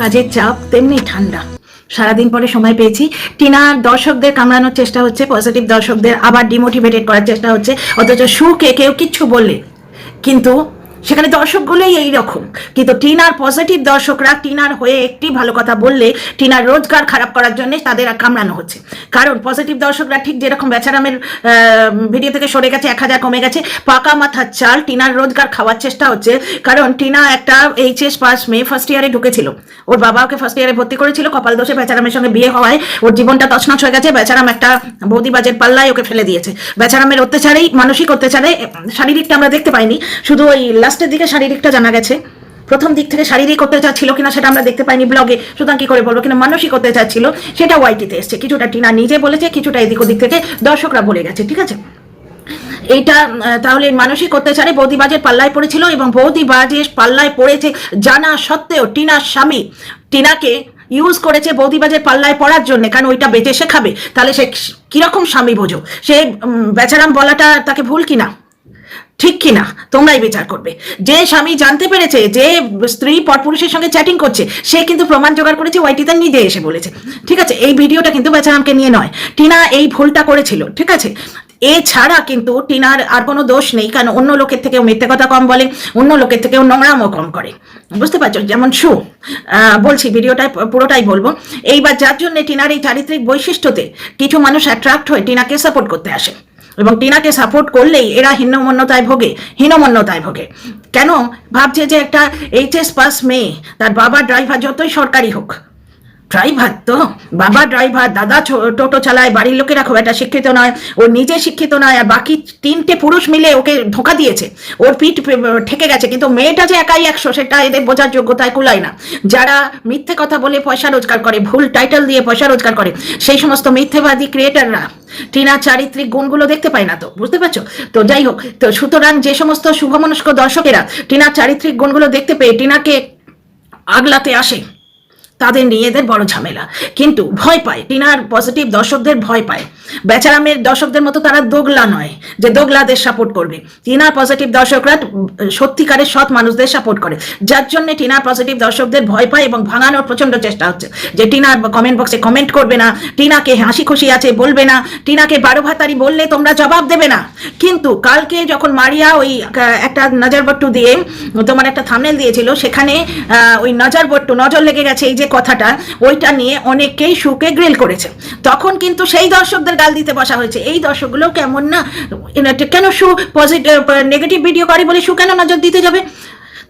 কাজের চাপ তেমনি ঠান্ডা। সারাদিন পরে সময় পেয়েছি। টিনার দর্শকদের কামড়ানোর চেষ্টা হচ্ছে, পজিটিভ দর্শকদের আবার ডিমোটিভেটেড করার চেষ্টা হচ্ছে, অথচ সুকে কেউ কিচ্ছু বললে কিন্তু সেখানে দর্শকগুলোই এইরকম। কিন্তু টিনার পজিটিভ দর্শকরা টিনার হয়ে একটি ভালো কথা বললে টিনার রোজগার খারাপ করার জন্য তাদের কামড়ানো হচ্ছে। কারণ পজিটিভ দর্শকরা ঠিক যেরকম বেচারামের ভিডিও থেকে সরে গেছে, 1000 কমে গেছে, পাকা মাথার চাল টিনার রোজগার খাওয়ার চেষ্টা হচ্ছে। কারণ টিনা একটা এইচএস পাস মেয়ে ফার্স্ট ইয়ারে ঢুকেছিল, ওর বাবা ওকে ফার্স্ট ইয়ারে ভর্তি করেছিল, কপাল দোষে বেচারামের সঙ্গে বিয়ে হওয়ায় ওর জীবনটা তছনছ হয়ে গেছে। বেচারাম একটা বৌদিবাজের পাল্লায় ওকে ফেলে দিয়েছে। বেচারামের অত্যাচারেই, মানসিক অত্যাচারে, শারীরিকটা আমরা দেখতে পাইনি, শুধু ওই লাস্টের দিকে শারীরিকটা জানা গেছে। প্রথম দিক থেকে শারীরিক অত্যাচার ছিল কিনা সেটা আমরা দেখতে পাইনি ব্লগে, সুতরাং কি করে বলবো, কিন্তু মানসিক অত্যাচার ছিল, সেটা ওয়াইটিতে এসছে। কিছুটা টিনা নিজে বলেছে, কিছুটা এদিক ওদিক থেকে দর্শকরা বলে গেছে। ঠিক আছে, এইটা তাহলে মানসিক অত্যাচারে বৌদিবাজের পাল্লায় পড়েছিল, এবং বৌদিবাজের পাল্লায় পড়েছে জানা সত্ত্বেও টিনার স্বামী টিনাকে ইউজ করেছে বৌদিবাজের পাল্লায় পড়ার জন্য, কারণ ওইটা বেঁচে সে খাবে। তাহলে সে কিরকম স্বামী বোঝো, সে বেচারাম বলাটা তাকে ভুল কিনা, ঠিক কিনা তোমরাই বিচার করবে। যে স্বামী জানতে পেরেছে যে স্ত্রী পরপুরুষের সঙ্গে চ্যাটিং করছে, সে কিন্তু প্রমাণ জোগাড় করেছে, ওয়াইটিতে নিজে এসে বলেছে। ঠিক আছে, এই ভিডিওটা কিন্তু বেচারামকে নিয়ে নয়, টিনা এই ভুলটা করেছিল। ঠিক আছে, এছাড়া কিন্তু টিনার আর কোনো দোষ নেই, কারণ অন্য লোকের থেকেও মিথ্যে কথা কম বলে, অন্য লোকের থেকেও নোংরামও কম করে, বুঝতে পারছো। যেমন বলছি, ভিডিওটাই পুরোটাই বলবো। এইবার যার জন্য টিনার এই চারিত্রিক বৈশিষ্ট্যতে কিছু মানুষ অ্যাট্রাক্ট হয়ে টিনাকে সাপোর্ট করতে আসে, এবং টিনাকে সাপোর্ট করলেই এরা হীনমন্যতায় ভোগে। কেন ভাবছে যে একটা এইচএস পাস মেয়ে, তার বাবা ড্রাইভার, যতই সরকারি হোক ড্রাইভার, তো বাবা ড্রাইভার, দাদা টোটো চালায়, বাড়ির লোকেরা খুব একটা শিক্ষিত নয়, ও নিজে শিক্ষিত নয়, আর বাকি 3টে পুরুষ মিলে ওকে ধোঁকা দিয়েছে, ওর পিঠ ঠেকে গেছে। কিন্তু মেয়েটা যে একাই 100 সেটা এদের বোঝার যোগ্যতায় কুলায় না। যারা মিথ্যে কথা বলে পয়সা রোজগার করে, ভুল টাইটেল দিয়ে পয়সা রোজগার করে, সেই সমস্ত মিথ্যেবাদী ক্রিয়েটাররা টিনার চারিত্রিক গুণগুলো দেখতে পায় না, তো বুঝতে পারছো। তো যাই হোক, তো সুতরাং যে সমস্ত শুভমনস্ক দর্শকেরা টিনার চারিত্রিক গুণগুলো দেখতে পেয়ে টিনাকে আগলাতে আসে, তাদের নিয়ে এদের বড় ঝামেলা। কিন্তু ভয় পায়, টিনার পজিটিভ দর্শকদের ভয় পায়। বেচারামের দর্শকদের মতো তারা দোগলা নয় যে দোগলাদের সাপোর্ট করবে। টিনার পজিটিভ দর্শকরা সত্যিকারের সৎ মানুষদের সাপোর্ট করে, যার জন্য টিনার পজিটিভ দর্শকদের ভয় পায় এবং ভাঙানোর প্রচন্ড চেষ্টা হচ্ছে যে টিনার কমেন্ট বক্সে কমেন্ট করবে না, টিনাকে হাসি খুশি আছে বলবে না, টিনাকে 12 ভাতারি বললে তোমরা জবাব দেবে না। কিন্তু কালকে যখন মারিয়া ওই একটা নজরবট্টু দিয়ে তোমার একটা থাম্বনেল দিয়েছিল, সেখানে ওই নজরবট্টু, নজর লেগে গেছে এই যে কথাটা, ওইটা নিয়ে অনেকেই সুকে গ্রিল করেছে। তখন কিন্তু সেই দর্শকদের গাল দিতে বসা হয়েছে। এই দর্শকগুলো কেমন না, কেন সু পজিটিভ নেগেটিভ ভিডিও করে বলে সু কেন নজর দিতে যাবে,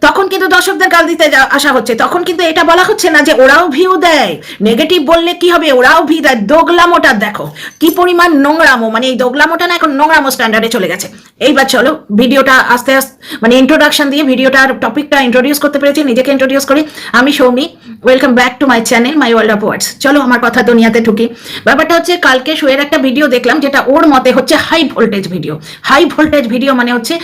তখন কিন্তু দর্শকদের গাল দিতে আসা হচ্ছে। তখন কিন্তু এটা বলা হচ্ছে না যে ওরাও ভিউ দেয়, নেগেটিভ বললে কি হবে, ওরাও ভিউ দেয়। দোগলামোটা দেখো কি পরিমাণ নোংরামো, মানে এই দোগলামোটা না এখন নোংরামো স্ট্যান্ডার্ডে চলে গেছে। এইবার চলো ভিডিওটা আস্তে আস্তে, মানে ইন্ট্রোডাকশন দিয়ে ভিডিওটার টপিকটা ইন্ট্রোডিউস করতে পেরেছি, নিজেকে ইন্ট্রোডিউস করি। আমি Soumi, welcome back to my channel my world of words. চলো আমার কথা দুনিয়াতে ঢুকি। ব্যাপারটা হচ্ছে, কালকে শোয়ের একটা ভিডিও দেখলাম, যেটা ওর মতে হচ্ছে high voltage video. High voltage video মানে হচ্ছে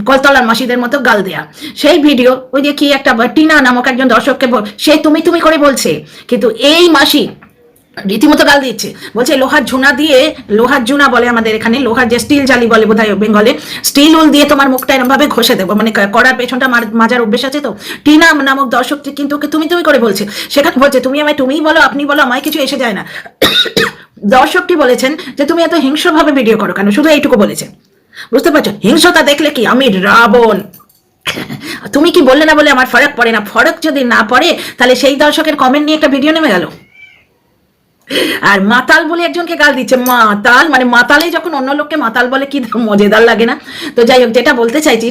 কলতলার মাসিদের মতো গাল দেয়া। সেই ভিডিও ওই যে কি একটা টিনা নামক একজন দর্শককে সে তুমি করে বলছে, কিন্তু এই মাসি রীতিমতো গাল দিচ্ছে, বলছে লোহার ঝুনা দিয়ে, লোহার জুনা বলে আমাদের এখানে, লোহার যে স্টিল জালি বলে বোধহয় বেঙ্গলে, স্টিল উল দিয়ে তোমার মুখটা এরকম ভাবে ঘষে দেবো, মানে করার পেছনটা মাজার অভ্যেস আছে। তো টিনা নামক দর্শকটি কিন্তু ওকে তুমি করে বলছে, সেখানে বলছে তুমি আমায় তুমিই বলো, আপনি বলো, আমায় কিছু এসে যায় না। দর্শকটি বলেছেন যে তুমি এত হিংস্রভাবে ভিডিও করো কেন, শুধু এইটুকু বলেছে, বুঝতে পারছো। হিংস্রতা দেখলে কি আমি রাবণ, তুমি কি বললে না বলে আমার ফরক পড়ে না। ফরক যদি না পড়ে তাহলে সেই দর্শকের কমেন্ট নিয়ে একটা ভিডিও নেমে গেল। আর মাতাল বলে একজনকে গাল দিচ্ছে, মাতাল, মানে মাতালে যখন অন্য লোককে মাতাল বলে কি মজেদার লাগে না। তো যাই হোক, যেটা বলতে চাইছি,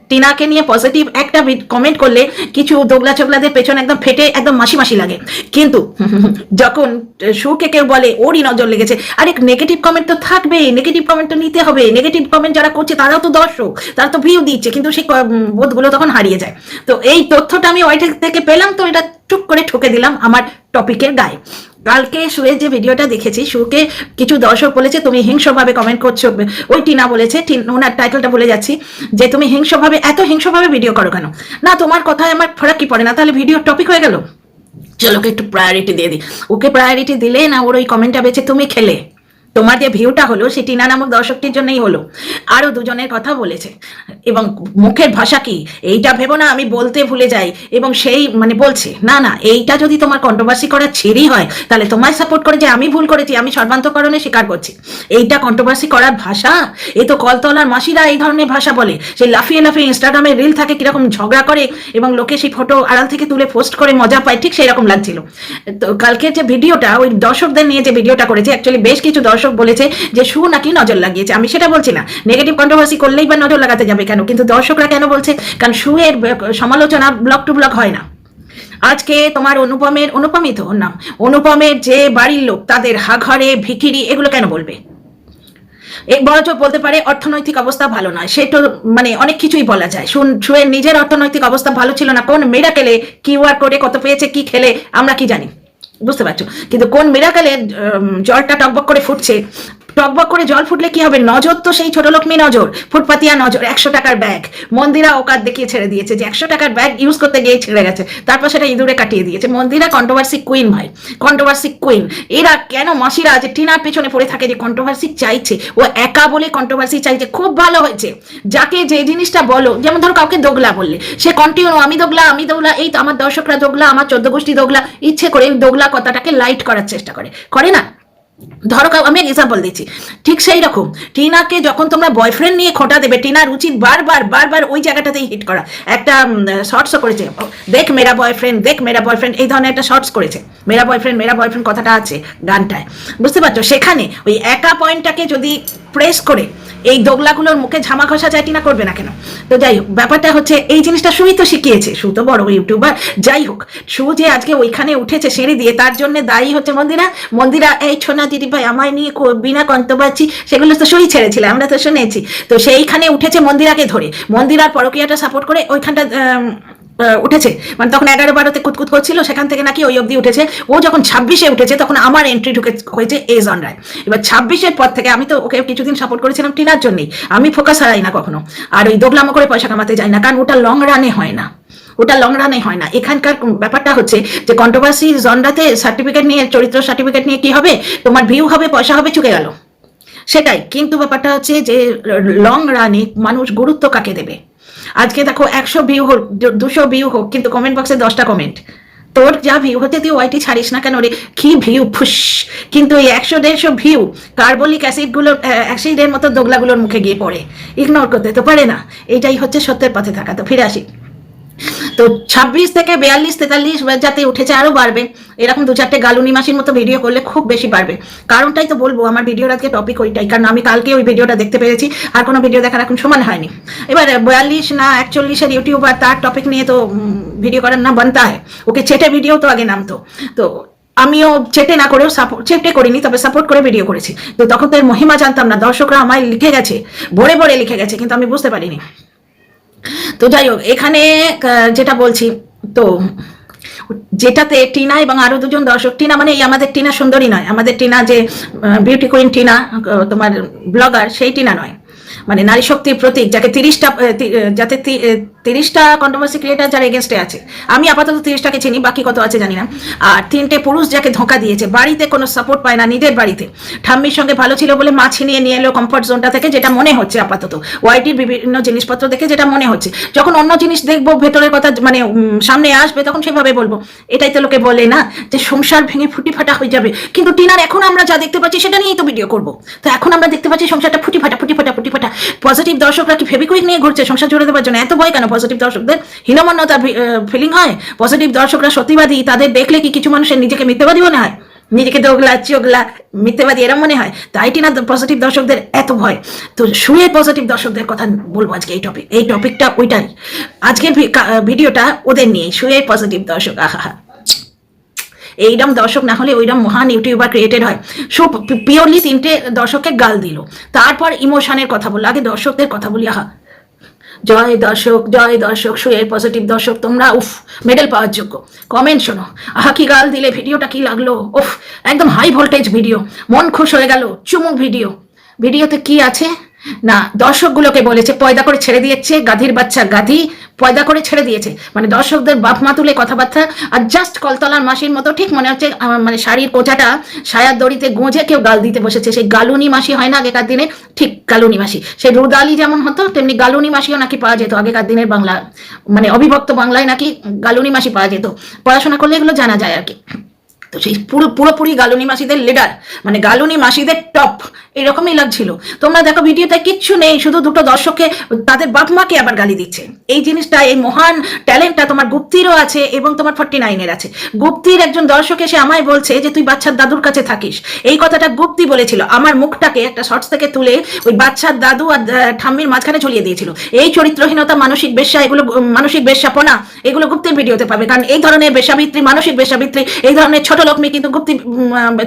টিনাকে নিয়ে পজিটিভ একটা কমেন্ট করলে কিছু দোগলা চোগলাদের পেছনে একদম ফেটে একদম মাসি লাগে। কিন্তু যখন সুকে কেউ বলে ওরই নজর লেগেছে, আরে নেগেটিভ কমেন্ট তো থাকবেই, নেগেটিভ কমেন্ট তো নিতে হবে। নেগেটিভ কমেন্ট যারা করছে তারাও তো দর্শক, তারা তো ভিউ দিচ্ছে, কিন্তু সেই বোধগুলো তখন হারিয়ে যায়। তো এই তথ্যটা আমি ওই থেকে পেলাম, তো এটা টুক করে ঠুকে দিলাম আমার টপিকের গায়ে। কালকে শুয়ে যে ভিডিওটা দেখেছি, সুকে কিছু দর্শক বলেছে তুমি হিংস্রভাবে কমেন্ট করছো, ওই টিনা বলেছে, ওনার টাইটেলটা বলে যাচ্ছি, যে তুমি এত হিংস্রভাবে ভিডিও করো কেন, না তোমার কথায় আমার ফরক কি পড়ে না, তাহলে ভিডিওর টপিক হয়ে গেল। চলো ওকে একটু প্রায়োরিটি দিয়ে দিই। ওকে প্রায়োরিটি দিলে না ওর ওই কমেন্টটা বেঁচে তুমি খেলে, তোমার যে ভিউটা হলো সেই টিনা নামক দর্শকটির জন্যই হলো। আরো দুজনের কথা বলেছে এবং মুখের ভাষা কি এইটা ভেবো না আমি বলতে ভুলে যাই, এবং সেই মানে বলছে না না এইটা যদি তোমার কন্ট্রোভার্সি করার ছেড়েই হয় তাহলে তোমায় সাপোর্ট করে যে আমি ভুল করেছি, আমি সর্বান্তকরণে স্বীকার করছি, এইটা কন্ট্রোভার্সি করার ভাষা? এই তো কলতলার মাসিরা এই ধরনের ভাষা বলে, সেই লাফিয়ে লাফিয়ে ইনস্টাগ্রামে রিল থাকে কিরকম ঝগড়া করে এবং লোকে সেই ফটো আড়াল থেকে তুলে পোস্ট করে মজা পায়, ঠিক সেই রকম লাগছিল। তো কালকের যে ভিডিওটা ওই দর্শকদের নিয়ে যে ভিডিওটা করেছে, অ্যাকচুয়ালি বেশ কিছু দর্শক বলেছে যে শু নাকি নজর লাগিয়েছে। আমি সেটা বলছি না, নেগেটিভ কন্ট্রোভার্সি করলেই বা নজর লাগাতে যাবে কেন, কিন্তু দর্শকরা কেন বলছে, কারণ শু এর সমালোচনা ব্লক টু ব্লক হয় না। আজকে তোমার অনুপমই তো নাম, অনুপমের যে বাড়ির লোক তাদের হাঘরে ভিখিরি এগুলো কেন বলবে? বড়জোর বলতে পারে অর্থনৈতিক অবস্থা ভালো নয়, সেটা মানে অনেক কিছুই বলা যায়। শুয়ের নিজের অর্থনৈতিক অবস্থা ভালো ছিল না, কোন মিরাকেলে কিউআর কোডে কত পেয়েছে কি খেলে আমরা কি জানি, বুঝতে পারছো? কিন্তু কোন মিরাকেলে জলটা টকবক করে ফুটছে, টকবক করে জল ফুটলে কি হবে? নজর তো সেই ছোট লোক মেয়ে নজর, ফুটপাতিয়া নজর। 100 টাকার ব্যাগ মন্দিরা ওকাত দেখিয়ে ছেড়ে দিয়েছে যে 100 টাকার ব্যাগ ইউজ করতে গিয়ে ছেড়ে গেছে, তারপর সেটা ইঁদুরে কাটিয়ে দিয়েছে। মন্দিরা কন্ট্রোভার্সি কুইন ভাই, কন্ট্রোভার্সি কুইন। এরা কেন মাসিরা যে টিনার পেছনে পড়ে থাকে যে কন্ট্রোভার্সি চাইছে, ও একা বলে কন্ট্রোভার্সি চাইছে, খুব ভালো হয়েছে। যাকে যে জিনিসটা বলো, যেমন ধরো কাউকে দোগলা বললে সে কন্টিনিউ আমি দোগলা, এই তো আমার দর্শকরা দোগলা, আমার 14 গোষ্ঠী দোগলা, ইচ্ছে করে দোগলা কথাটাকে লাইট করার চেষ্টা করে না? ধরো আমি এক্সাম্পল দিচ্ছি, ঠিক সেই রকম টিনাকে যখন তোমরা বয়ফ্রেন্ড নিয়ে খোঁটা দেবে, টিনার উচিত বারবার ওই জায়গাটাতেই হিট করা। একটা শর্টসও করেছে, দেখ মেরা বয়ফ্রেন্ড, এই ধরনের একটা শর্টস করেছে, মেরা বয়ফ্রেন্ড কথাটা আছে গানটায়, বুঝতে পারছো? সেখানে ওই একা পয়েন্টটাকে যদি প্রেস করে এই দোগলাগুলোর মুখে ঝামা ঘষা যায়, টিনা করবে না কেন? তো যাই হোক, ব্যাপারটা হচ্ছে এই জিনিসটা সুই তো শিখিয়েছে, সু তো বড় ইউটিউবার। যাই হোক, সু যে আজকে ওইখানে উঠেছে সিঁড়ি দিয়ে, তার জন্য দায়ী হচ্ছে মন্দিরা এই ছোনা দিদি ভাই আমায় নিয়ে বিনা কন্ট্রোভার্সি, সেগুলো তো সই ছেড়েছিল, আমরা তো শুনেছি। তো সেইখানে উঠেছে মন্দিরাকে ধরে, মন্দিরার পরকীয়াটা সাপোর্ট করে ওইখানটা উঠেছে, মানে তখন 11-12-তে কুতকুত করছিল, সেখান থেকে নাকি ওই অবধি উঠেছে। ও যখন 26-এ উঠেছে তখন আমার এন্ট্রি হয়েছে এই জনরায়। এবার 26-এর পর থেকে আমি তো ওকে কিছুদিন সাপোর্ট করেছিলাম টিনার জন্যই, আমি ফোকাস হারাই না কখনো, আর ওই দোগলামো করে পয়সা কামাতে যাই না, কারণ ওটা লং রানে হয় না। এখানকার ব্যাপারটা হচ্ছে যে কন্ট্রোভার্সি জনরাতে সার্টিফিকেট নিয়ে, চরিত্র সার্টিফিকেট নিয়ে কি হবে, তোমার ভিউ হবে, পয়সা হবে, চুকে গেল, সেটাই। কিন্তু ব্যাপারটা হচ্ছে যে লং রানে মানুষ গুরুত্ব কাকে দেবে? আজকে দেখো 100 ভিউ হোক, 200 ভিউ হোক, কিন্তু কমেন্ট বক্সে 10টা কমেন্ট, তোর যা ভিউ হতে তুই ওয়াইটি ছাড়িস না কেন রে, কি ভিউ ফুস। কিন্তু এই 100-150 ভিউ কার্বলিক অ্যাসিডের মতো দোগলাগুলোর মুখে গিয়ে পড়ে, ইগনোর করতে তো পারে না। এটাই হচ্ছে সত্যের পথে থাকা। তো ফিরে আসি, তো 26 থেকে 42-43 যাতে উঠেছে, আরো বাড়বে। এরকম 2-4টে গালুনি মাসির মতো ভিডিও করলে খুব বেশি বাড়বে। কারণটাই তো বলবো, আমার ভিডিওর আজকে টপিক ওইটাই, কারণ আমি কালকে ওই ভিডিওটা দেখতে পেরেছি, আর কোনো ভিডিও দেখার এখন সময় হয়নি। এবার 42 না 41-এর ইউটিউবার, তার টপিক নিয়ে তো ভিডিও করার না বানতা হয়, ওকে চেটে ভিডিও তো আগে নামতো। তো আমিও চেটে না করেও চেটে করিনি, তবে সাপোর্ট করে ভিডিও করেছি। তো তখন তো এর মহিমা জানতাম না, দর্শকরা আমায় লিখে গেছে, ভরে লিখে গেছে, কিন্তু আমি বুঝতে পারিনি। তো যাই হোক, এখানে যেটা বলছি, তো যেটাতে টিনা এবং আরো দুজন দর্শক, টিনা মানে এই আমাদের টিনা সুন্দরী নয়, আমাদের টিনা যে বিউটি কুইন টিনা তোমার ব্লগার, সেই টিনা নয়, মানে নারী শক্তির প্রতীক, যাকে 30টা কন্ট্রোভার্সি ক্রিয়েটার যার এগেনস্টে আছে। আমি আপাতত 30টাকে চিনি, বাকি কত আছে জানি না। আর 3টে পুরুষ যাকে ধোঁকা দিয়েছে, বাড়িতে কোনো সাপোর্ট পায় না, নিজের বাড়িতে ঠাম্মির সঙ্গে ভালো ছিল বলে মা ছিনিয়ে নিয়ে এলো কমফর্ট জোনটা থেকে, যেটা মনে হচ্ছে আপাতত ওয়াইটির বিভিন্ন জিনিসপত্র দেখে যেটা মনে হচ্ছে। যখন অন্য জিনিস দেখবো, ভেতরের কথা মানে সামনে আসবে, তখন সেভাবে বলবো। এটাই তো লোকে বলে না যে সংসার ভেঙে ফুটি ফাটা হয়ে যাবে, কিন্তু টিনার এখন আমরা যা দেখতে পাচ্ছি সেটা নিয়েই তো ভিডিও করবো। তো এখন আমরা দেখতে পাচ্ছি সংসারটা ফুটি ফাটা। পজিটিভ দর্শকরা কি ফেবিকুইক নিয়ে ঘুরছে সংসার জুড়ে দেওয়ার জন্য? এত ভয় কেন? পজিটিভ দর্শকদের হীনমন্যতার ফিলিং হয়? পজিটিভ দর্শকরা সত্যিবাদী, তাদের দেখলে কি কিছু মানুষের নিজেকে মিথ্যাবাদী মনে হয়, নিজেকে দোগলা চোগলা মিথ্যাবাদী এরম মনে হয়? তাই টিনা পজিটিভ দর্শকদের এত ভয়। তো শুয়ে পজিটিভ দর্শকদের কথা বলবো আজকে, এই টপিকটা ওইটাই। আজকের ভিডিওটা ওদের নিয়ে, শুয়ে পজিটিভ দর্শক। আহা, এইরকম দর্শক না হলে ওইরকম মহান ইউটিউবার ক্রিয়েটেড হয়। সব পিওরলি 3টে দর্শককে গাল দিল, তারপর ইমোশনের কথা বললো। আগে দর্শকদের কথা বলি। আহা, জয় দর্শক, শুয়ের পজিটিভ দর্শক, তোমরা উফ মেডেল পাওয়ার যোগ্য। কমেন্ট শোনো, আহা কি গাল দিলে, ভিডিওটা কি লাগলো, উফ একদম হাই ভোল্টেজ ভিডিও, মন খুশ হয়ে গেল, চুমুক ভিডিওতে কি আছে? না, দর্শকগুলোকে বলেছে পয়দা করে ছেড়ে দিয়েছে, গাধীর বাচ্চা গাধী পয়দা করে ছেড়ে দিয়েছে, মানে দর্শকদের বাপ মা তুলে কথাবার্তা। আর জাস্ট কলতলার মাসির মতো ঠিক মনে হচ্ছে মানে শাড়ির কোচাটা সায়ার দড়িতে গোঁজে কেউ গাল দিতে বসেছে। সেই গালুনি মাসি হয় না আগেকার দিনে, ঠিক গালুনি মাসি, সেই রুদালি যেমন হতো তেমনি গালুনি মাসিও নাকি পাওয়া যেত আগেকার দিনের বাংলা, মানে অবিভক্ত বাংলায় নাকি গালুনি মাসি পাওয়া যেত। পড়াশোনা করলে এগুলো জানা যায় আর কি। তো সেই পুরোপুরি গালুনি মাসিদের লিডার, মানে গালুনি মাসিদের টপ, এরকমই লাগছিল। তোমরা দেখো ভিডিওতে কিচ্ছু নেই, শুধু দুটো দর্শককে তাদের বাপ মাকে আবার গালি দিচ্ছে। এই জিনিসটা, এই মহান ট্যালেন্টটা তোমার গুপ্তিরও আছে এবং তোমার 49-এর আছে। গুপ্তির একজন দর্শক এসে আমায় বলছে যে তুই বাচ্চার দাদুর কাছে থাকিস, এই কথাটা গুপ্তি বলেছিল। আমার মুখটাকে একটা শর্টস থেকে তুলে ওই বাচ্চার দাদু আর ঠাম্মির মাঝখানে ঝুলিয়ে দিয়েছিল। এই চরিত্রহীনতা, মানসিক বেশ্যা, এগুলো মানসিক বেশ্যাপনা, এগুলো গুপ্তির ভিডিওতে পাবে। কারণ এই ধরনের বেশ্যাবৃত্তি, মানসিক বেশ্যাবৃত্তি, এই ধরনের ছোট লোক মেয়ে কিন্তু গুপ্তি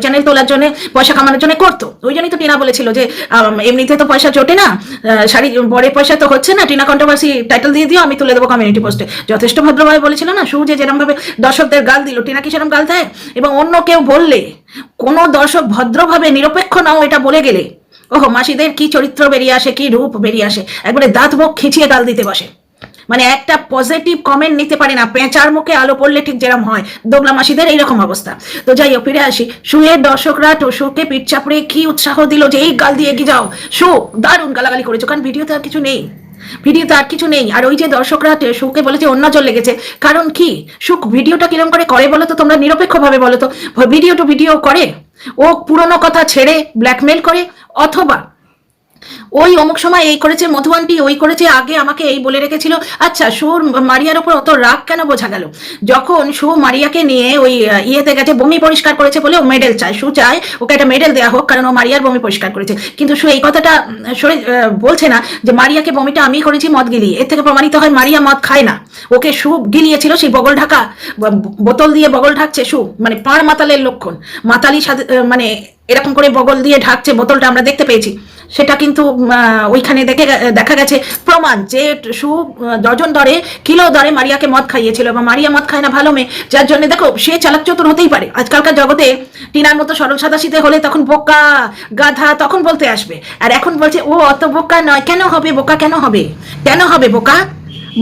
চ্যানেল তোলার জন্য, পয়সা কামানোর জন্য করতো। ওই জন্যই তো টিনা বলেছিল যে এমনিতে তো পয়সা জোটে না, শাড়ি বরের পয়সা তো হচ্ছে না, টিনা কন্ট্রোভার্সি টাইটেল দিয়ে দিও, আমি তুলে দেবো কমিউনিটি পোস্টে। যথেষ্ট ভদ্রভাবে বলেছিল না। সু যে যেরকম ভাবে দর্শকদের গাল দিল, টিনা কি সেরকম গাল দেয়? এবং অন্য কেউ বললে, কোনো দর্শক ভদ্রভাবে নিরপেক্ষ নাও এটা বলে গেলে, ওহো মাসিদের কি চরিত্র বেরিয়ে আসে, কি রূপ বেরিয়ে আসে, একবারে দাঁত মুখ খিচিয়ে গাল দিতে বসে। মানে একটা পজিটিভ কমেন্ট নিতে পারে না, পেঁচার মুখে আলো পড়লে ঠিক যেরকম হয়, দোগলা মাসিদের এইরকম অবস্থা। তো যাই হোক, ফিরে আসি। শুয়ের দর্শকরা তো শুকে পিঠ চাপড়ে কি উৎসাহ দিল যে এই গাল দিয়ে এগিয়ে যাও, শু দারুণ গালাগালি করেছো। কারণ ভিডিওতে আর কিছু নেই, ভিডিওতে আর কিছু নেই। আর ওই যে দর্শকরা সুকে বলেছে অন্য জল লেগেছে, কারণ কি সুখ ভিডিওটা কিরম করে বলো তো, তোমরা নিরপেক্ষভাবে বলো তো। ভিডিও টু ভিডিও করে, ও পুরনো কথা ছেড়ে ব্ল্যাকমেল করে, অথবা ওই অমুক সময় এই করেছে, মধু আন্টি ওই করেছে, আগে আমাকে এই বলে রেখেছিল। আচ্ছা, সুর মারিয়ার ওপর অত রাগ কেন বোঝা গেল? যখন সু মারিয়াকে নিয়ে ওই ইয়েতে গেছে, বমি পরিষ্কার করেছে বলে ও মেডেল চায়, সু চায় ওকে একটা মেডেল দেওয়া হোক কারণ ও মারিয়ার বমি পরিষ্কার করেছে। কিন্তু সু এই কথাটা বলছে না যে মারিয়াকে বমিটা আমি করেছি মদ গিলিয়ে। এর থেকে প্রমাণিত হয় মারিয়া মদ খায় না, ওকে সু গিলিয়েছিল। সেই বগল ঢাকা বোতল দিয়ে বগল ঢাকছে সু, মানে পাড় মাতালের লক্ষণ। মাতালি সাথে মানে এরকম করে বগল দিয়ে ঢাকছে বোতলটা, আমরা দেখতে পেয়েছি। সেটা কিন্তু ওইখানে দেখা গেছে প্রমাণ যে সু ডজন দরে, কিলো দরে মারিয়াকে মদ খাইয়েছিল। এবং মারিয়া মদ খায় না, ভালো মেয়ে, যার জন্য দেখো সে চালাক চতুর হতেই পারে। আজকালকার জগতে টিনার মতো সরল সাদাশীতে হলে তখন বোকা গাধা তখন বলতে আসবে, আর এখন বলছে ও অত বোকা নয়। কেন হবে বোকা? কেন হবে? কেন হবে বোকা?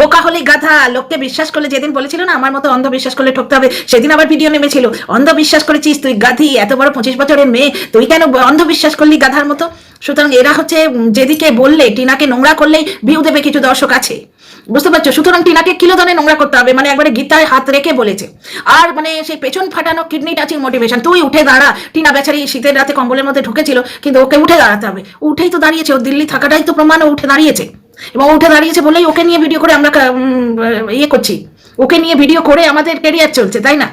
বোকা হলে গাধা। লোককে বিশ্বাস করলে, যেদিন বলেছিল না আমার মতো অন্ধবিশ্বাস করলে ঠকতে হবে, সেদিন আবার ভিডিও নেমেছিল, অন্ধবিশ্বাস করেছিস তুই গাধি, এত বড় 25 বছরের মেয়ে তুই কেন অন্ধবিশ্বাস করলি গাধার মতো? সুতরাং এরা হচ্ছে যেদিকে বললে টিনাকে নোংরা করলেই ভিউ দেবে কিছু দর্শক আছে, বুঝতে পারছো? সুতরাং টিনাকে কিলো দানে নোংরা করতে হবে, মানে একবারে গীতায় হাত রেখে বলেছে। আর মানে সেই পেছন ফাটানো কিডনি টাচিং মোটিভেশন, তুই উঠে দাঁড়া। টিনা বেচারি শীতের রাতে কম্বলের মধ্যে ঢুকেছিল, কিন্তু ওকে উঠে দাঁড়াতে হবে। উঠেই তো দাঁড়িয়েছে, ও দিল্লি থাকাটাই তো প্রমাণ, ও উঠে দাঁড়িয়েছে। এবং উঠে দাঁড়িয়েছে বলেই ওকে নিয়ে ভিডিও করে আমরা ইয়ে করছি, ওকে নিয়ে ভিডিও করে আমাদের ক্যারিয়ার চলছে, তাই না?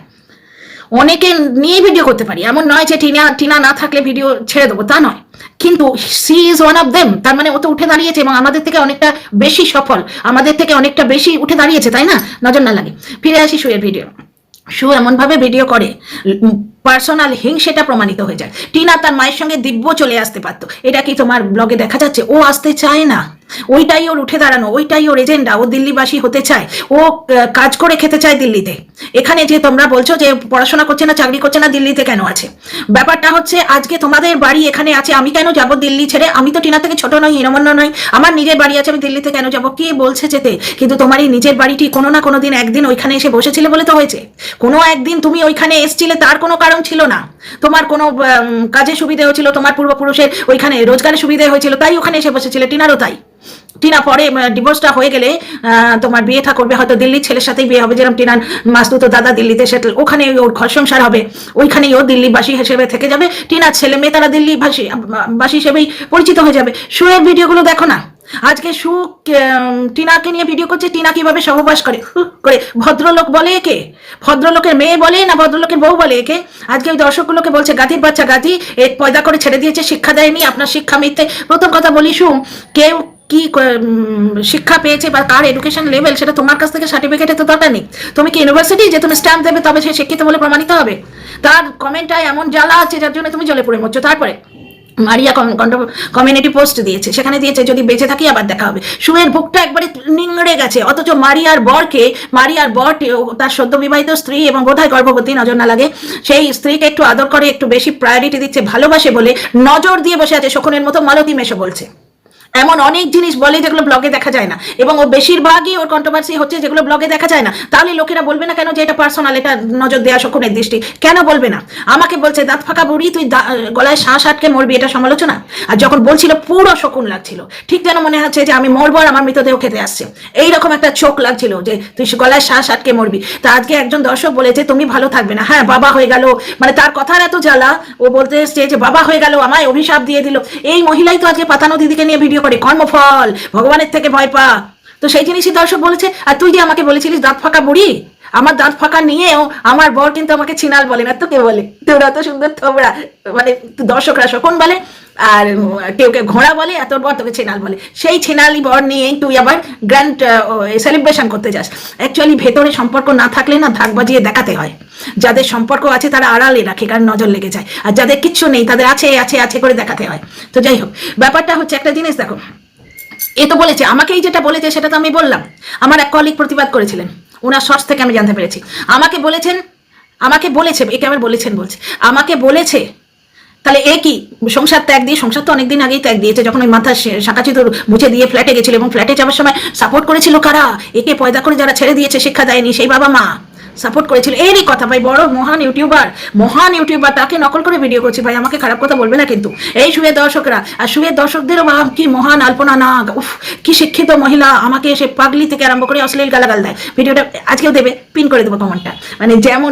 অনেকে নিয়ে ভিডিও করতে পারি, এমন নয় যে টিনা না থাকলে ভিডিও ছেড়ে দেবো, তা নয়। কিন্তু she is one of them, তার মানে ও তো উঠে দাঁড়িয়েছে এবং আমাদের থেকে অনেকটা বেশি সফল, আমাদের থেকে অনেকটা বেশি উঠে দাঁড়িয়েছে, তাই না? নজর না লাগে। ফিরে আসি শুয়ের ভিডিও। সু এমনভাবে ভিডিও করে পার্সোনাল হিংসেটা প্রমাণিত হয়ে যায়। টিনা তার মায়ের সঙ্গে দিব্য চলে আসতে পারতো, এটা কি তোমার ব্লগে দেখা যাচ্ছে? ও আসতে চায় না, ওইটাই ওর উঠে দাঁড়ানো, ওইটাই ওর এজেন্ডা। ও দিল্লিবাসী হতে চায়, ও কাজ করে খেতে চায় দিল্লিতে। এখানে যে তোমরা বলছো যে পড়াশোনা করছে না, চাকরি করছে না, দিল্লিতে কেন আছে? ব্যাপারটা হচ্ছে আজকে তোমাদের বাড়ি এখানে আছে, আমি কেন যাব দিল্লি ছেড়ে? আমি তো টিনা থেকে ছোট নই, হীনমন্য নই, আমার নিজের বাড়ি আছে, আমি দিল্লিতে কেন যাব? কে বলছে যেতে? কিন্তু তোমার এই নিজের বাড়িটি কোনো না কোনো দিন একদিন ওইখানে এসে বসেছিলে বলে তো হয়েছে। কোনো একদিন তুমি ওইখানে এসছিলে, তার কোনো কারণ ছিল না, তোমার কোনো কাজে সুবিধে হয়েছিল, তোমার পূর্বপুরুষের ওইখানে রোজগারের সুবিধে হয়েছিল, তাই ওখানে এসে বসেছিলে। টিনারও তাই। টিনা পরে ডিভোর্সটা হয়ে গেলে তোমার বিয়েটা করবে হয়তো দিল্লির ছেলের সাথেই বিয়ে হবে, যেরকম টিনার মাসতুত দাদা দিল্লিতে সেটেল, ওখানে ওর ঘর সংসার হবে, ওইখানেই ও দিল্লিবাসী হিসেবে থেকে যাবে। টিনার ছেলে মেয়ে তারা দিল্লিবাসী হিসেবেই পরিচিত হয়ে যাবে। শুয়ের ভিডিওগুলো দেখো না, আজকে সু টিনাকে নিয়ে ভিডিও করছে, টিনা কিভাবে সহবাস করে করে। ভদ্রলোক বলে একে? ভদ্রলোকের মেয়ে বলে না ভদ্রলোকের বউ বলে একে? আজকে ওই দর্শকগুলোকে বলছে গাধির বাচ্চা গাধি, এ পয়দা করে ছেড়ে দিয়েছে, শিক্ষা দেয়নি, আপনার শিক্ষা মিথ্যে। প্রথম কথা বলি, সু কেউ কি শিক্ষা পেয়েছে বা কার এডুকেশন লেভেল সেটা তোমার কাছ থেকে সার্টিফিকেটের তো দরকার নেই। তুমি কি ইউনিভার্সিটি যে তুমি স্ট্যাম্প দেবে তবে সে শিক্ষিত বলে প্রমাণিত হবে? তার কমেন্টটায় এমন জ্বালা আছে যার জন্য তুমি জলে পড়ে মরছো। তারপরে মারিয়া কমিউনিটি পোস্ট দিয়েছে, সেখানে দিয়েছে যদি বেঁচে থাকি আবার দেখা হবে। সুয়ের বুকটা একবারে নিংড়ে গেছে, অথচ মারিয়ার বর তার সদ্য বিবাহিত স্ত্রী এবং বোধহয় গর্ভবতী, নজর না লাগে, সেই স্ত্রীকে একটু আদর করে, একটু বেশি প্রায়োরিটি দিচ্ছে, ভালোবাসে বলে নজর দিয়ে বসে আছে, শকুনের মতো মালতী মেশো বলছে। এমন অনেক জিনিস বলে যেগুলো ব্লগে দেখা যায় না, এবং ও বেশিরভাগই ওর কন্ট্রোভার্সি হচ্ছে যেগুলো ব্লগে দেখা যায় না। তাহলে লোকেরা বলবে না কেন যে এটা পার্সোনাল, এটা নজর দেওয়া শকুনের দৃষ্টি, কেন বলবে না? আমাকে বলছে দাঁত ফাঁকা বুড়ি, তুই গলায় শ্বাস আটকে মরবি, এটা সমালোচনা? আর যখন বলছিল পুরো শকুন লাগছিল, ঠিক যেন মনে হচ্ছে যে আমি মরবো আর আমার মৃতদেহ খেতে আসছে, এইরকম একটা চোখ লাগছিল যে তুই গলায় শ্বাস আটকে মরবি। তা আজকে একজন দর্শক বলেছে তুমি ভালো থাকবে না, হ্যাঁ বাবা হয়ে গেল, মানে তার কথার এত জ্বালা, ও বলতে এসছে যে বাবা হয়ে গেল, আমায় অভিশাপ দিয়ে দিল। এই মহিলাই তো আজকে পাতানো দিদিকে নিয়ে ভিডিও করে, কর্মফল, ভগবানের থেকে ভয় পা। তো সেই জিনিসই দর্শক বলেছে। আর তুই যে আমাকে বলেছিলিস দাঁত ফাঁকা বুড়ি, আমার দাঁত ফাঁকা নিয়েও আমার বর কিন্তু আমাকে ছিনাল বলে না, তো কে বলে? তোরা তো সুন্দর তোমরা, মানে দর্শকরা শকুন বলে, আর কেউ কেউ ঘোড়া বলে, আর তোর বর তোকে ছিনাল বলে। সেই ছিনালি বর নিয়েই তুই আবার গ্র্যান্ড সেলিব্রেশন করতে যাস। অ্যাকচুয়ালি ভেতরে সম্পর্ক না থাকলে না ধাক বাজিয়ে দেখাতে হয়। যাদের সম্পর্ক আছে তারা আড়ালে রাখে, কারণ নজর লেগে যায়, আর যাদের কিচ্ছু নেই তাদের আছে আছে আছে করে দেখাতে হয়। তো যাই হোক, ব্যাপারটা হচ্ছে একটা জিনিস দেখো, এ তো বলেছে আমাকেই, যেটা বলেছে সেটা তো আমি বললাম। আমার এক কলিগ প্রতিবাদ করেছিলেন, ওনার শর্টস থেকে আমি জানতে পেরেছি। আমাকে বলেছে একে আবার বলেছেন বলছে, আমাকে বলেছে তাহলে এ কি সংসার ত্যাগ দিয়ে, সংসার তো অনেকদিন আগেই ত্যাগ দিয়েছে, যখন ওই মাথা শাঁকাচি তো মুছে দিয়ে ফ্ল্যাটে গেছিল, এবং ফ্ল্যাটে যাওয়ার সময় সাপোর্ট করেছিল কারা? একে পয়দা করে যারা ছেড়ে দিয়েছে, শিক্ষা দেয়নি, সেই বাবা মা সাপোর্ট করেছিল। এরই কথা ভাই, বড় মহান ইউটিউবার তাকে নকল করে ভিডিও করছি ভাই, আমাকে খারাপ কথা বলবে না কিন্তু। এই শুয়ে দর্শকরা, আর শুয়ে দর্শকদেরও কি মহান আলপনা না, উফ কি শিক্ষিত মহিলা, আমাকে এসে পাগলি থেকে আরম্ভ করে অশ্লীল গালাগাল দেয়। ভিডিওটা আজকেও দেবে, পিন করে দেবো কমেন্টটা। মানে যেমন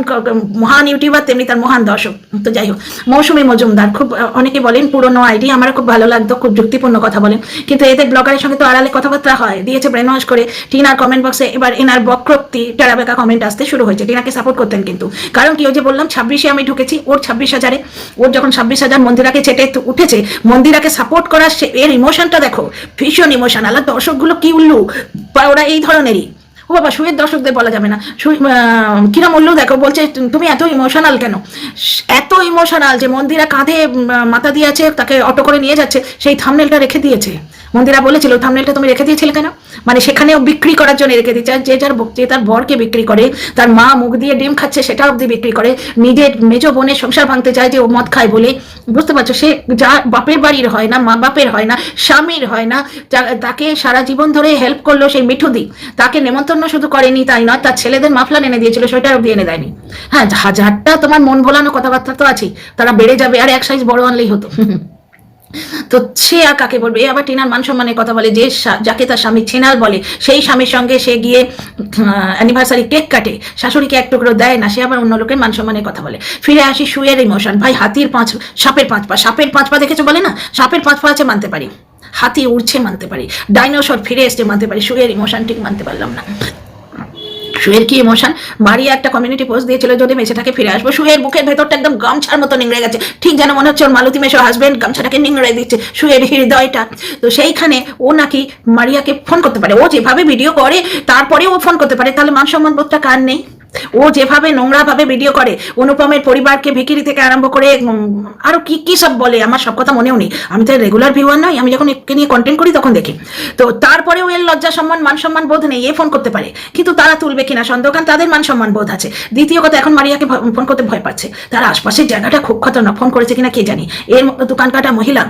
মহান ইউটিউবার তেমনি তার মহান দর্শক। তো যাই হোক, মৌসুমী মজুমদার, খুব অনেকে বলেন পুরনো আইডি, আমার খুব ভালো লাগতো, খুব যুক্তিপূর্ণ কথা বলেন, কিন্তু এদের ব্লগারের সঙ্গে তো আড়ালে কথাবার্তা হয়, দিয়েছে ব্রেন ওয়াশ করে। টিনার কমেন্ট বক্সে এবার এনার বক্রোক্তি টেরাবেকা কমেন্ট আসতে শুরু হয়েছে। টিনাকে সাপোর্ট করতেন কিন্তু, কারণ কি, ওই যে বললাম 26-এ আমি ঢুকেছি, ওর 26,000-এ, ওর যখন 26,000 মন্দিরাকে চেটে উঠেছে, মন্দিরাকে সাপোর্ট করার এর ইমোশনটা দেখো, ভীষণ ইমোশনাল। আর দর্শকগুলো কি উল্লু, ওরা এই ধরনেরই। ও বাবা, শুয়ের দর্শকদের বলা যাবে না, কিরম উল্লু দেখো, বলছে তুমি এত ইমোশনাল কেন? এত ইমোশনাল যে মন্দিরা কাঁধে মাথা দিয়ে আছে, তাকে অটো করে নিয়ে যাচ্ছে, সেই থাম্বনেলটা রেখে দিয়েছে। মন্দিরা বলেছিল থাম্বনেলটা তুমি রেখে দিয়েছিলে কেন? মানে সেখানেও বিক্রি করার জন্য রেখে দিচ্ছে। যে তার বরকে বিক্রি করে, তার মা মুখ দিয়ে ডিম খাচ্ছে সেটা অবধি বিক্রি করে, নিজের মেজো বোনের সংসার ভাঙতে চায় যে ও মদ খায় বলে, বুঝতে পারছো? সে যা বাপের বাড়ির হয় না, মা বাপের হয় না, স্বামীর হয় না, তাকে সারা জীবন ধরে হেল্প করলো সেই মিঠুদি, তাকে নেমন্তন্ন শুধু করেনি তাই নয়, তার ছেলেদের মাফলান এনে দিয়েছিল, সেটা অবধি এনে দেয়নি। হ্যাঁ, হাজারটা তোমার মন ভোলানো কথাবার্তা তো আছেই, তারা বেড়ে যাবে, আর এক সাইজ বড় আনলেই হতো। তো সে আর কাকে বলবে? এ আবার টিনার মান সম্মানের কথা বলে, যে যাকে তার স্বামী ছিনাল বলে, সেই স্বামীর সঙ্গে সে গিয়ে অ্যানিভার্সারি কেক কাটে, শাশুড়িকে এক টুকরো দেয় না, সে আবার অন্য লোকের মান সম্মানের কথা বলে। ফিরে আসি শুয়ের ইমোশন। ভাই, হাতির সাপের 5 পা, সাপের 5 পা দেখেছো বলে না, সাপের 5 পা আছে মানতে পারি, হাতি উড়ছে মানতে পারি, ডাইনোসর ফিরে এসছে মানতে পারি, শুয়ের ইমোশন ঠিক মানতে পারলাম না। শুয়ের কি ইমোশন? মারিয়া একটা কমিউনিটি পোস্ট দিয়েছিল, যদি মেছেটাকে ফিরে আসবো, শুয়ের বুকের ভেতরটা একদম গামছার মতো নিংড়ে গেছে, ঠিক যেন মনে হচ্ছে ওর মালতী মেশো হাজবেন্ড গামছাটাকে নিংড়ে দিচ্ছে, শুয়ের হৃদয়টা। তো সেইখানে ও নাকি মারিয়াকে ফোন করতে পারে, ও যেভাবে ভিডিও করে তারপরে ও ফোন করতে পারে, তাহলে মান সম্মান বোধটা কার নেই? ও যেভাবে নোংরা ভাবে ভিডিও করে, অনুপমের পরিবারকে ভিকিরি থেকে আরম্ভ করে আরো কি কি সব বলে, আমার সব কথা মনেও নেই, আমি তো রেগুলার ভিউয়ার নই, আমি যখন একে নিয়ে কন্টেন্ট করি তখন দেখি। তো তারপরেও এর লজ্জা সম্মান মান সম্মান বোধ নেই, এ ফোন করতে পারে, কিন্তু তারা তুলবে কিনা সন্দেহ, কারণ তাদের মান সম্মান বোধ আছে। দ্বিতীয় কথা, এখন মারিয়াকে ফোন করতে ভয় পাচ্ছে, তার আশপাশের জায়গাটা খুব খতরনাক, ফোন করেছে কিনা কে জানি। এর দোকান কাটা মহিলা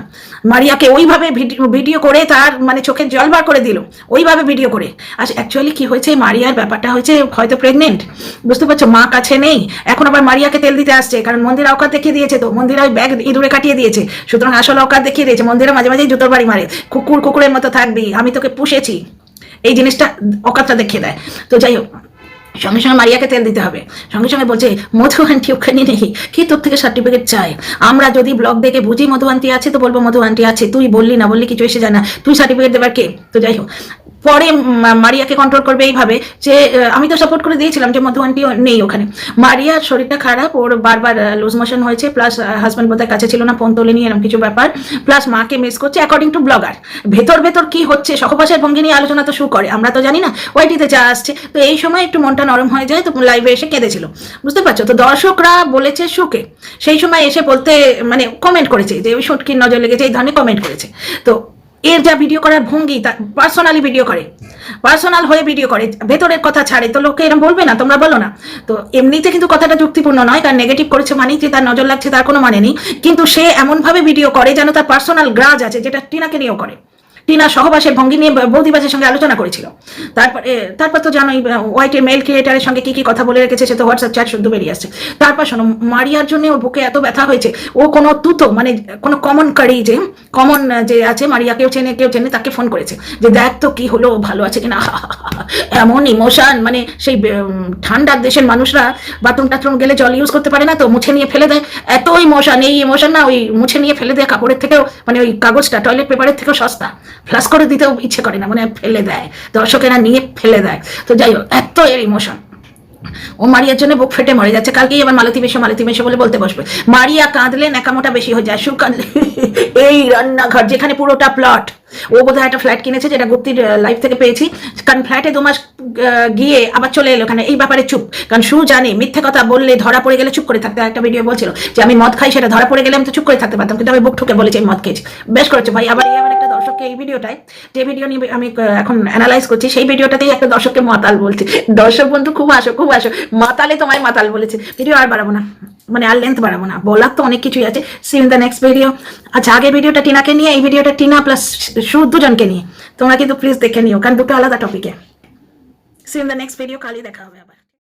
মারিয়াকে ওইভাবে ভিডিও করে তার মানে চোখের জল বার করে দিল, ওইভাবে ভিডিও করে। আর অ্যাকচুয়ালি কি হয়েছে, মারিয়ার ব্যাপারটা হয়েছে হয়তো প্রেগনেন্ট, বুঝতে পারছো, মা কাছে নেই, এখন আবার মারিয়াকে তেল দিতে আসছে, কারণ মন্দির অকাত দেখিয়ে দিয়েছে, তো মন্দির ব্যাগ ইঁদুরে কাটিয়ে দিয়েছে, সুতরাং আসল অকাত দেখিয়ে দিয়েছে। মন্দিরে মাঝে মাঝে জুতোর বাড়ি মারে, কুকুরের মতো থাকবি, আমি তোকে পুষেছি, এই জিনিসটা অকাতটা দেখিয়ে দেয়। তো যাই হোক, সঙ্গে সঙ্গে মারিয়াকে তেল দিতে হবে, সঙ্গে সঙ্গে বলছে মধু আন্টি ওখানে নেই, কি তোর থেকে সার্টিফিকেট চাই? আমরা যদি ব্লগ দেখে বুঝি মধু আন্টি আছে, তো বলবো মধু আন্টি আছে, তুই বললি না, বললি কিছু এসে যায় না, তুই সার্টিফিকেট দেবার কে? তো যাই হোক, পরে মারিয়াকে কন্ট্রোল করবে এইভাবে যে আমি তো সাপোর্ট করে দিয়েছিলাম যে মধু আন্টি নেই ওখানে, মারিয়ার শরীরটা খারাপ, ওর বারবার লুজ মোশন হয়েছে, প্লাস হাজব্যান্ড বোধহয় কাছে ছিল না, ফোন তোলেনি, এরকম কিছু ব্যাপার, প্লাস মাকে মিস করছে অ্যাকর্ডিং টু ব্লগার। ভেতর ভেতর কি হচ্ছে, সহবাসের ভঙ্গি নিয়ে আলোচনা তো শুরু করে, আমরা তো জানি না, ওয়াইটিতে যা আসছে। তো এই সময় একটু মনটা নরম হয়ে যায়, তো লাইভে এসে কেঁদেছিল, বুঝতে পারছো? তো দর্শকরা বলেছে সুখে, সেই সময় এসে বলতে মানে কমেন্ট করেছে যে ওই শুটকির নজর লেগেছে, এই ধরনের কমেন্ট করেছে। তো এর যা ভিডিও করার ভঙ্গি, পার্সোনালি ভিডিও করে, পার্সোনাল হয়ে ভিডিও করে, ভেতরের কথা ছাড়ে, তো লোকে এরকম বলবে না? তোমরা বলো না? তো এমনিতে কিন্তু কথাটা যুক্তিপূর্ণ নয়, কারণ নেগেটিভ করেছে মানেই যে তার নজর লাগছে তার কোনো মানে নেই, কিন্তু সে এমনভাবে ভিডিও করে যেন তার পার্সোনাল গ্রাজ আছে, যেটা টিনাকে নিয়েও করে। টিনা সহবাসের ভঙ্গি নিয়ে বৌদিবাজের সঙ্গে আলোচনা করেছিল। তারপর তো জানোই হোয়াইটের মেল ক্রিয়েটারের সঙ্গে কি কি কথা বলে রেখেছে, সে তো হোয়াটসঅ্যাপ চ্যাট শুদ্ধ বেরিয়ে আসছে। তারপর শোনো, মারিয়ার জন্য ওর বুকে এত ব্যথা হয়েছে, ও কোনো তুতো মানে কোনো কমন কারি যে কমন যে আছে, মারিয়া কেউ চেনে তাকে ফোন করেছে যে দেখ তো কি হলো, ভালো আছে কিনা। এমন ইমোশন, মানে সেই ঠান্ডার দেশের মানুষরা বাথরুম টাথরুম গেলে জল ইউজ করতে পারে না, তো মুছে নিয়ে ফেলে দেয়। এত ইমোশন, এই ইমোশন না ওই মুছে নিয়ে ফেলে দেয় কাপড়ের থেকেও, মানে ওই কাগজটা টয়লেট পেপারের থেকেও সস্তা, ফ্লাশ করে দিতেও ইচ্ছে করে না, মানে ফেলে দেয়, দর্শকেরা নিয়ে ফেলে দেয়। তো যাই হোক, এত এর ইমোশন, ও মারিয়ার জন্য বুক ফেটে মরে যাচ্ছে। কালকেই আবার মালতী বেশো বলে বলতে বসবে। মারিয়া কাঁদলে ন্যাকামোটা বেশি হয়ে যায়, সুখ কাঁদলে এই রান্নাঘর যেখানে পুরোটা প্লট, ও বোধহয় একটা ফ্ল্যাট কিনেছে, যেটা গুপ্তির লাইফ থেকে পেয়েছি, কারণ ফ্ল্যাটে 2 মাস গিয়ে আবার চলে এলো এখানে, এই ব্যাপারে চুপ। কারণ সু জানে মিথ্যে কথা বললে ধরা পড়ে গেলে চুপ করে থাকতে। একটা ভিডিও বলছিল যে আমি মদ খাই, সেটা ধরা পড়ে গেলে আমি তো চুপ করে থাকতে পারতাম, কিন্তু আমি বুক ঠুকে বলেছি আমি মদ খেয়েছি। বেশ করেছো ভাই। আবার একটা দর্শককে এই ভিডিওটায়, যে ভিডিও নিয়ে আমি এখন অ্যানালাইজ করছি, সেই ভিডিওটাতেই একটা দর্শককে মাতাল বলছে। দর্শক বন্ধু খুব আসো, মাতালে তোমায় মাতাল বলেছে। ভিডিও আর বাড়াবো না, মানে আর লেন্থ বাড়াবো না, বলার তো অনেক কিছুই আছে। See in the next video. আচ্ছা, আগের ভিডিওটা টিনাকে নিয়ে, এই ভিডিওটা টিনা প্লাস সু দুজনকে নিয়ে। তোমরা কিন্তু প্লিজ দেখে নিও, কারণ দুটো আলাদা টপিকে। See in the next video, কালই দেখা হবে আবার।